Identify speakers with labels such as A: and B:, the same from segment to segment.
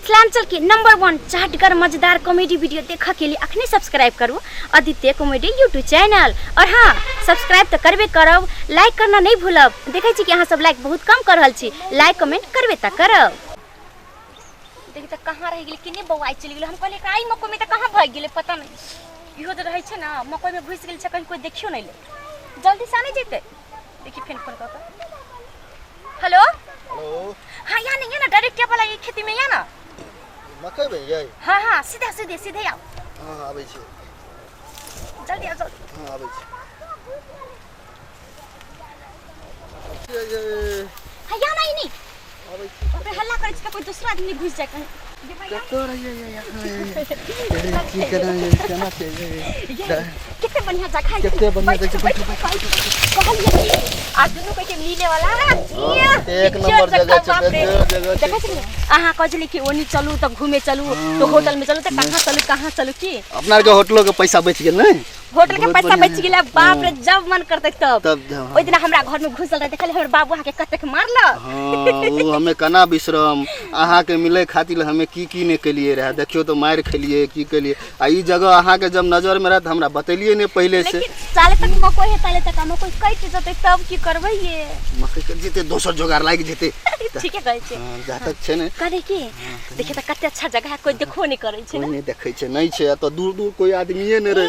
A: मिथिलांचल के नंबर 1 चाटगर मजेदार comedy video देखा के लिए अखने सब्सक्राइब करू आदित्य कॉमेडी यूट्यूब चैनल। और हाँ, सब्सक्राइब तो करबे करब, लाइक करना नहीं भूलब। देखे छी कि अहाँ सब लाइक बहुत कम कर रहल छी, लाइक कमेंट करबे त करब। देखि त कहां रह गेली, किने बौआई चली गेल। हम कहले आई मको में त कहां भाग गेले पता नहीं। इहो त रहै छै ना, मको में घुस गेल छै, कहीं कोई देखियो नहीं ले। जल्दी से आने जेते। देखि फेन फोन कर। Hello
B: hello.
A: हाँ यहाँ नहीं है ना, डायरेक्ट वाला ये खेती में है ना।
B: मकई में यही।
A: हाँ हाँ सीधा सीधे सीधे आओ।
B: हाँ आबै छी।
A: जल्दी आओ जल्दी।
B: हाँ आबै छी।
A: हाँ यहाँ नहीं नहीं।
B: आबै छी।
A: ओकरे हल्ला करे छ कोई दूसरा आदमी घुस जाए कहीं।
B: कतो रहिए की करना है केना छै
A: कितने बढ़िया जगह है।
B: कितने बढ़िया जगह
A: कहलिए आज दोनों के मिले वाला
B: एक नंबर जगह छै, जगह छै।
A: देखै छी अहाँ कहली कि ओनी चलू त घूमे चलू तो होटल में चलू त कहां चलू की
B: अपना के होटलो के पैसा बच गेल नहीं।
A: होटल के पैसा बच गेल। बाप रे जब मन करते तब ओइ दिन हमरा घर में घुसल रहे, देखले हमर बाबू आके कतेक मारल।
B: हां वो हमें कना बिश्रम अहाँ के मिले खातिर हमें की ने केलिए रहे। देखियो तो मार खेलिए की केलिए। आ ई जगह अहाँ के जब नजर में रह त हमरा बतेलिए ने पहले से।
A: साले तक मकोई है, ताले तक मकोई कइट जते तब की करबै ये।
B: मकई के जेते दोसर जोगार लाग जेते।
A: ठीक है कहै छै।
B: हां जा तक छै ने
A: करे की देखे त कते अच्छा जगह है, कोई देखो नहीं करे छै
B: कोई नहीं देखै छै, नहीं छै त दूर दूर कोई आदमीए ने रहे।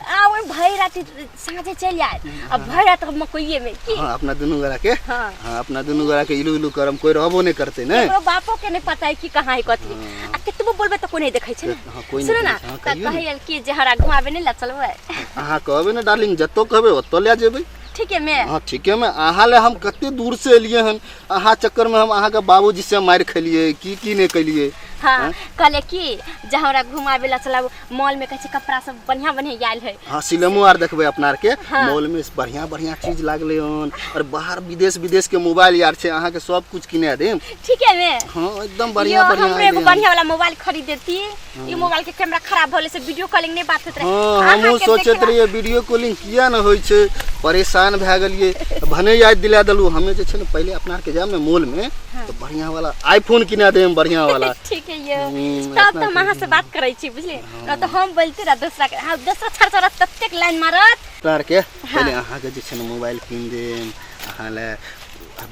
A: आ वो भई रात साँझे चल जाए। अब भई रात मकोइए में की।
B: हां अपना दुनु गोरा के।
A: हां
B: अपना दुनु गोरा के इलू इलू करम कोई रहबो नहीं करते ने।
A: हमरो बापो के नहीं पता है कि कहां है कथी। आ केतबो बोलबे त कोई नहीं देखै छै ना। सुनो ना त कहैल कि जे हरा घुमाबे नहीं ला चलबै।
B: अहाँ कहबे ना डार्लिंग, जत्तो कहबे ओत्तो ले जेबै।
A: ठीक है मैं।
B: हां ठीक है मैं। अहाँ ले हम कते दूर से एलिए हन, अहाँ चक्कर में हम अहाँ के बाबूजी से मार खेलिए की ने केलिए।
A: हाँ कहले कि जे हमरा घुमाबे ला चलाबो। मॉल में कहै कपड़ा सब बढ़िया बढ़िया आयल है।
B: हां सिनेमो आर देखबे अपना आर के। मॉल में बढ़िया बढ़िया चीज लागले हन और बाहर विदेश के मोबाइल यार छै, अहाँ के सब कुछ किने देम।
A: ठीक है मैं।
B: हां एकदम बढ़िया बढ़िया।
A: हमरे एगो बढ़िया वाला मोबाइल खरीद देती। ई मोबाइल के कैमरा खराब भले से वीडियो कॉलिंग नहीं बात होत रहे।
B: हां हमहु सोचत रहिए वीडियो कॉलिंग किया न होय छै, परेशान भ गेलिए। भने याद दिला देलु हमें जे छै ने पहले अपना के जाम ने मॉल में तो बढ़िया वाला आईफोन किना देम बढ़िया वाला।
A: ठीक है ये तब तो हम से बात करै छी बुझली न तो हम बोलते रह दूसरा के। हां दूसरा छरछरा तत्तेक लाइन मारत
B: तार के पहले अहाँ के जे छै ने मोबाइल किन देम, अहाँ ले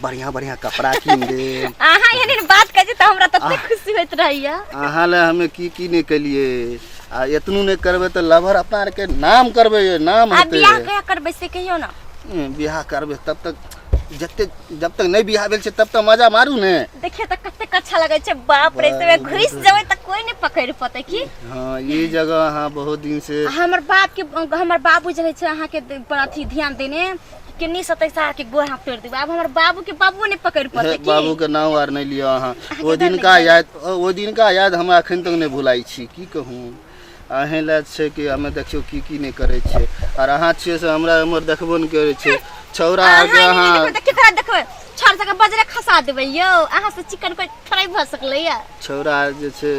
B: बढ़िया बढ़िया कपड़ा किन देम।
A: अहाँ यानी बात कजे त हमरा तत्ते खुशी होत रहैया।
B: अहाँ ले हमें की ने केलिए। आ एतनु ने करबे त लभर अपना आर के नाम करबे, ये नाम
A: होते। बियाह कहिया करबे से कहियो ना।
B: बियाह करबे तब तक जब तक नहीं बियाह भेल छै तब तक मजा मारू ने।
A: देखिए त कते अच्छा लगे छै। बाप रे से घुस जबै त कोई नहीं पकड़ पते की।
B: हां ये जगह हां बहुत दिन से
A: हमर बाबू जे छै अहाँ के अथी ध्यान देने किन्नी 27 साल के गोर हाथ तोड़ देबे। अब हमर बाबू नहीं पकड़ पते की।
B: बाबू के नाम आर नहीं लियो अहाँ। ओ दिन का याद हम अखन तक नहीं भुलाई छी। की कहूं अहें ले छै कि हमें देखियो की नहीं करे छै और अहाँ छियै से हमरा हमर देखबो नहीं करे छै। छौरा आगे अहाँ
A: देखबै छड़ जगह बजरे खसा देबै यो। अहाँ से चिकन कोई फ्राई भ सकलै या।
B: छौरा जे छै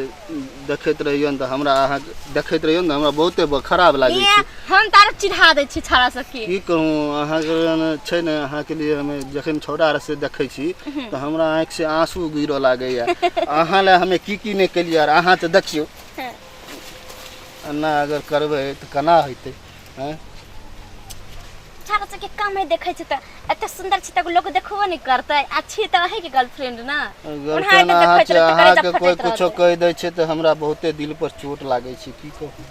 B: देखैत रहियो न त हमरा अहाँ देखैत रहियो न हमरा बहुते खराब लागे छै।
A: हम तार चिढ़ा दे छी छौरा सब की
B: कहूं अहाँ के छै ने अहाँ के लिए हमें जखन छौरा से देखै छी त हमरा आंख से आंसू गिरो लागे या। अहाँ ले हमें की ने केलिए और अहाँ त देखियो ना अगर करबै त कना होइते। हैं
A: छौरा सब के काम है देखै छै त एते सुंदर छै त लोग देखबो नहीं करतै। अच्छी त है के गर्लफ्रेंड ना।
B: गर्लफ्रेंड अहाँ के कोई कुछो कह दै छै त हमरा बहुते दिल पर चोट लागे छै। की कहूं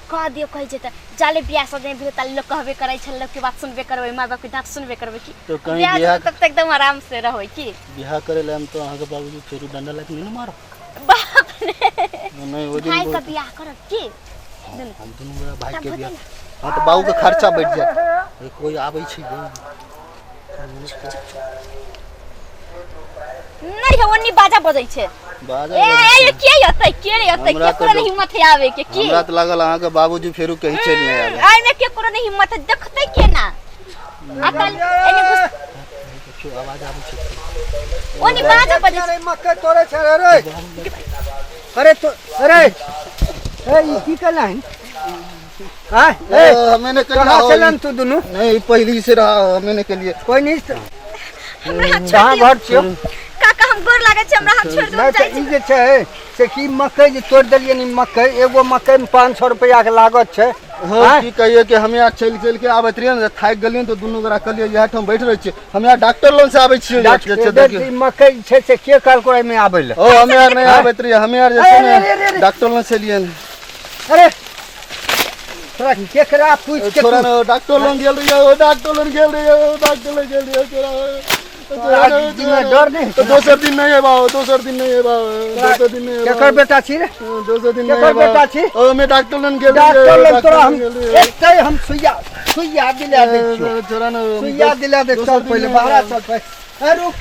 A: कह दियो कह जे त जाले बियाह सब नहीं भेल त लोग कहबे करै छै, लोग के बात सुनबे करबै, माय बाप के बात सुनबे करबै की।
B: तो कहीं बियाह
A: तब तक एकदम आराम से रहो की।
B: बियाह करे ले हम तो अहाँ के बाबूजी फेरू डंडा लग नहीं मारो।
A: बाप रे
B: नहीं ओ दिन
A: भाई का बियाह करब की।
B: हम दुनु मेरा भाई के बियाह। हां तो बाबू के खर्चा बैठ जाए। कोई आबै छै
A: नहीं है ओनी बाजा बजै छै।
B: बाजा
A: ए के यतै के कोनो हिम्मत है आवे के की।
B: हमरा त लागल अहाँ के बाबूजी फेरू कहि चल नहीं आवे।
A: आइ में के कोनो हिम्मत देखतै के ना। अकल एने घुस
B: देखियो आवाज आबै छै।
A: ओनी बाजा बजै छै।
C: मक्का तोरे छै रे। अरे तो अरे ए की करना है। हां
B: हमें ने
C: कहां चलन तू दुनु
B: नहीं पहली से रहा हमें के लिए
C: कोई नहीं।
A: हमरा हाथ छोड़ दियो। काका हम गोर लागे छै हमरा हाथ छोड़ दो।
C: ई जे छै से की मकई जे तोड़ देलिए नी मकई एगो मकई में 500 रुपया के लागत छै।
B: हाँ की कहिए कि हम यहाँ चल के आबैत रहिए ने थाकि गेलिए तो दुनू गोरा कहलिए इएह ठाम बैठ रहे छियै। हम यहाँ डॉक्टर लोन से आबै छियै।
C: ई मकई छै से के कहलको एमे आबै ले?
B: ओ हमे यार नहीं आबैत रहिए। हमे यार जे छै ने डॉक्टर लोन से लिए।
C: अरे तोरा केकरा पूछ के
B: छोरा ने डॉक्टर लोन गेल रहिए। ओ डॉक्टर लोन गेल रहिए। डॉक्टर लोन गेल रहिए छोरा।
C: डर नहीं
B: तो दोसर दिन नहीं है दोसर दिन नहीं है दोसर दिन नहीं है।
C: केकर बेटा छी रे?
B: दोसर दिन
C: केकर बेटा छी?
B: ओ मैं डॉक्टर लोन गेल
C: डॉक्टर लोग तोरा हम एतै हम सुइया दिला दै छियो।
B: छोरा ने
C: सुइया दिला दे। चल पहले बाहर चल। रुक